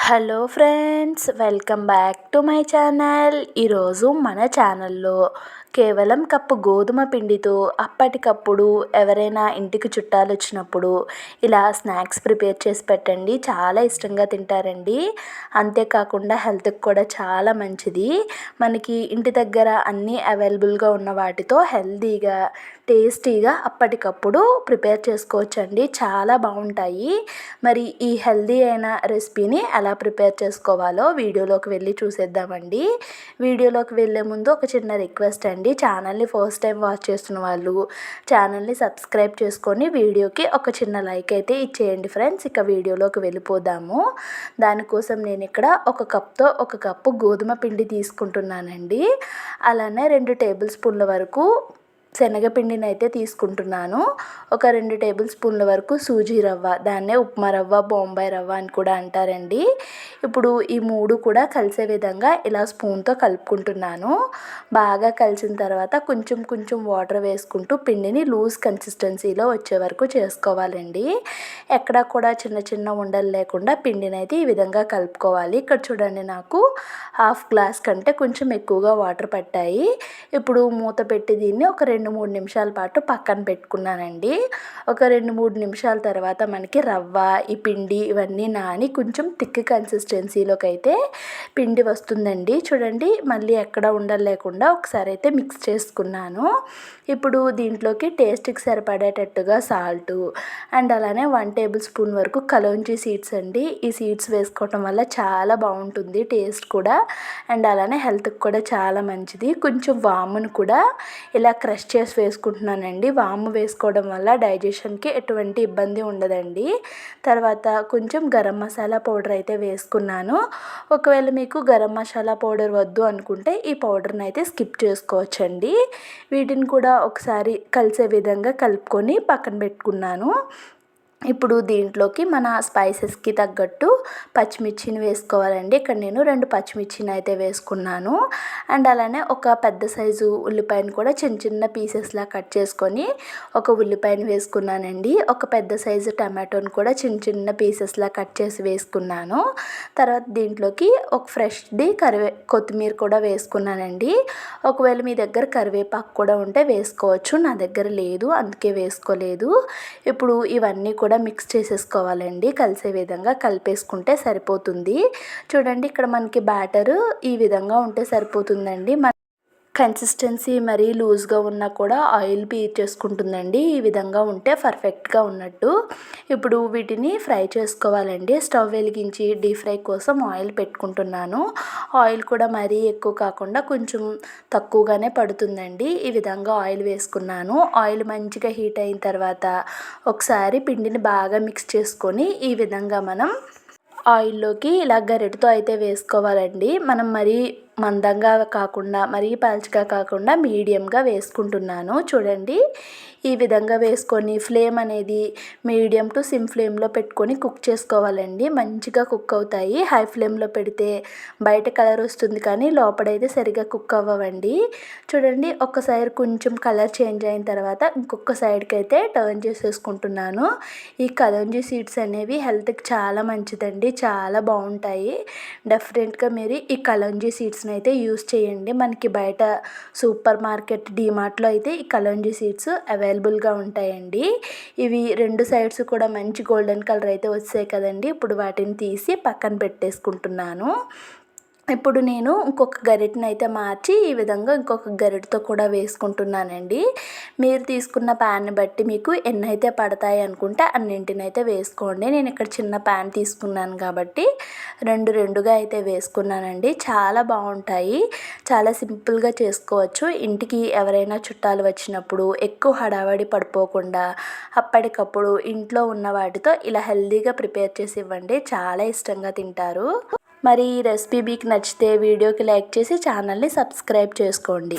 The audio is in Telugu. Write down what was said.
Hello friends, welcome back to my channel. ఈరోజు మన ఛానల్లో కేవలం కప్పు గోధుమ పిండితో అప్పటికప్పుడు ఎవరైనా ఇంటికి చుట్టాలు వచ్చినప్పుడు ఇలా స్నాక్స్ ప్రిపేర్ చేసి పెట్టండి, చాలా ఇష్టంగా తింటారండి. అంతేకాకుండా హెల్త్కి కూడా చాలా మంచిది. మనకి ఇంటి దగ్గర అన్నీ అవైలబుల్గా ఉన్న వాటితో హెల్తీగా టేస్టీగా అప్పటికప్పుడు ప్రిపేర్ చేసుకోవచ్చండి, చాలా బాగుంటాయి. మరి ఈ హెల్తీ అయిన రెసిపీని ఎలా ప్రిపేర్ చేసుకోవాలో వీడియోలోకి వెళ్ళి చూసేద్దామండి. వీడియోలోకి వెళ్ళే ముందు ఒక చిన్న రిక్వెస్ట్ అండి, ఛానల్ని ఫస్ట్ టైం వాచ్ చేస్తున్న వాళ్ళు ఛానల్ని సబ్స్క్రైబ్ చేసుకొని వీడియోకి ఒక చిన్న లైక్ అయితే ఇచ్చేయండి ఫ్రెండ్స్. ఇక వీడియోలోకి వెళ్ళిపోదాము. దానికోసం నేను ఇక్కడ ఒక కప్పు గోధుమ పిండి తీసుకుంటున్నానండి. అలానే 2 టేబుల్ స్పూన్ల వరకు శనగపిండిని అయితే తీసుకుంటున్నాను. ఒక 2 టేబుల్ స్పూన్ల వరకు సూజీ రవ్వ, దాన్నే ఉప్మా రవ్వ, బొంబాయి రవ్వ అని కూడా అంటారండి. ఇప్పుడు ఈ 3 కూడా కలిసే విధంగా ఇలా స్పూన్తో కలుపుకుంటున్నాను. బాగా కలిసిన తర్వాత కొంచెం కొంచెం వాటర్ వేసుకుంటూ పిండిని లూజ్ కన్సిస్టెన్సీలో వచ్చే వరకు చేసుకోవాలండి. ఎక్కడా కూడా చిన్న చిన్న ఉండలు లేకుండా పిండిని అయితే ఈ విధంగా కలుపుకోవాలి. ఇక్కడ చూడండి, నాకు 1/2 గ్లాస్ కంటే కొంచెం ఎక్కువగా వాటర్ పట్టాయి. ఇప్పుడు మూత పెట్టి దీన్ని ఒక 2-3 నిమిషాల పాటు పక్కన పెట్టుకున్నానండి. ఒక 2-3 నిమిషాల తర్వాత మనకి రవ్వ, ఈ పిండి ఇవన్నీ నాని కొంచెం థిక్ కన్సిస్టెన్సీలోకి అయితే పిండి వస్తుందండి. చూడండి, మళ్ళీ ఎక్కడ ఉండలు లేకుండా ఒకసారి అయితే మిక్స్ చేసుకున్నాను. ఇప్పుడు దీంట్లోకి టేస్ట్కి సరిపడేటట్టుగా సాల్టు అండ్ అలానే 1 టేబుల్ స్పూన్ వరకు కలోంజీ సీడ్స్ అండి. ఈ సీడ్స్ వేసుకోవటం వల్ల చాలా బాగుంటుంది టేస్ట్ కూడా, అండ్ అలానే హెల్త్కి కూడా చాలా మంచిది. కొంచెం వామును కూడా ఇలా క్రష్ చేసి వేసుకుంటున్నానండి. వాము వేసుకోవడం వల్ల డైజెషన్కి ఎటువంటి ఇబ్బంది ఉండదండి. తర్వాత కొంచెం గరం మసాలా పౌడర్ అయితే వేసుకున్నాను. ఒకవేళ మీకు గరం మసాలా పౌడర్ వద్దు అనుకుంటే ఈ పౌడర్ని అయితే స్కిప్ చేసుకోవచ్చండి. వీటిని కూడా ఒకసారి కలిసే విధంగా కలుపుకొని పక్కన పెట్టుకున్నాను. ఇప్పుడు దీంట్లోకి మన స్పైసెస్కి తగ్గట్టు పచ్చిమిర్చిని వేసుకోవాలండి. ఇక్కడ నేను 2 పచ్చిమిర్చిని అయితే వేసుకున్నాను. అండ్ అలానే ఒక పెద్ద సైజు ఉల్లిపాయను కూడా చిన్న చిన్న పీసెస్లా కట్ చేసుకొని ఒక ఉల్లిపాయను వేసుకున్నానండి. ఒక పెద్ద సైజు టమాటోని కూడా చిన్న చిన్న పీసెస్లా కట్ చేసి వేసుకున్నాను. తర్వాత దీంట్లోకి ఒక ఫ్రెష్ది కొత్తిమీర కూడా వేసుకున్నానండి. ఒకవేళ మీ దగ్గర కరివేపాకు కూడా ఉంటే వేసుకోవచ్చు, నా దగ్గర లేదు అందుకే వేసుకోలేదు. ఇప్పుడు ఇవన్నీ కూడా మిక్స్ చేసేసుకోవాలండి. కలిసే విధంగా కలిపేసుకుంటే సరిపోతుంది. చూడండి, ఇక్కడ మనకి బ్యాటర్ ఈ విధంగా ఉంటే సరిపోతుందండి. కన్సిస్టెన్సీ మరీ లూజ్గా ఉన్నా కూడా ఆయిల్ పీల్చేసుకుంటుందండి. ఈ విధంగా ఉంటే పర్ఫెక్ట్గా ఉన్నట్టు. ఇప్పుడు వీటిని ఫ్రై చేసుకోవాలండి. స్టవ్ వెలిగించి డీప్ ఫ్రై కోసం ఆయిల్ పెట్టుకుంటున్నాను. ఆయిల్ కూడా మరీ ఎక్కువ కాకుండా కొంచెం తక్కువగానే పడుతుందండి. ఈ విధంగా ఆయిల్ వేసుకున్నాను. ఆయిల్ మంచిగా హీట్ అయిన తర్వాత ఒకసారి పిండిని బాగా మిక్స్ చేసుకొని ఈ విధంగా మనం ఆయిల్లోకి ఇలా గరిటతో అయితే వేసుకోవాలండి. మనం మరీ మందంగా కాకుండా మరీ పల్చగా కాకుండా మీడియంగా వేసుకుంటున్నాను. చూడండి, ఈ విధంగా వేసుకొని ఫ్లేమ్ అనేది మీడియం టు సిమ్ ఫ్లేమ్లో పెట్టుకొని కుక్ చేసుకోవాలండి. మంచిగా కుక్ అవుతాయి. హై ఫ్లేమ్లో పెడితే బయట కలర్ వస్తుంది కానీ లోపడైతే సరిగా కుక్ అవ్వవండి. చూడండి, ఒక సైడ్ కొంచెం కలర్ చేంజ్ అయిన తర్వాత ఇంకొక సైడ్కి అయితే టర్న్ చేసేసుకుంటున్నాను. ఈ కలోంజీ సీడ్స్ అనేవి హెల్త్కి చాలా మంచిదండి, చాలా బాగుంటాయి. డెఫినెట్గా మీరు ఈ కలోంజీ సీడ్స్ని అయితే యూస్ చేయండి. మనకి బయట సూపర్ మార్కెట్ డీమార్ట్లో అయితే ఈ కలోంజీ సీడ్స్ అవైలబుల్గా ఉంటాయండి. ఇవి 2 సైడ్స్ కూడా మంచి గోల్డెన్ కలర్ అయితే వచ్చాయి కదండి. ఇప్పుడు వాటిని తీసి పక్కన పెట్టేసుకుంటున్నాను. ఇప్పుడు నేను ఇంకొక గరిటెని అయితే మార్చి ఈ విధంగా ఇంకొక గరిటెతో కూడా వేసుకుంటున్నానండి. మీరు తీసుకున్న ప్యాన్ని బట్టి మీకు ఎన్ని అయితే పడతాయి అనుకుంటే అన్నింటిని అయితే వేసుకోండి. నేను ఇక్కడ చిన్న ప్యాన్ తీసుకున్నాను కాబట్టి 2గా అయితే వేసుకున్నానండి. చాలా బాగుంటాయి, చాలా సింపుల్గా చేసుకోవచ్చు. ఇంటికి ఎవరైనా చుట్టాలు వచ్చినప్పుడు ఎక్కువ హడావడి పడిపోకుండా అప్పటికప్పుడు ఇంట్లో ఉన్న వాటితో ఇలా హెల్తీగా ప్రిపేర్ చేసి ఇవ్వండి, చాలా ఇష్టంగా తింటారు. మరి ఈ రెసిపీ మీకు నచ్చితే వీడియోకి లైక్ చేసి ఛానల్ని సబ్స్క్రైబ్ చేసుకోండి.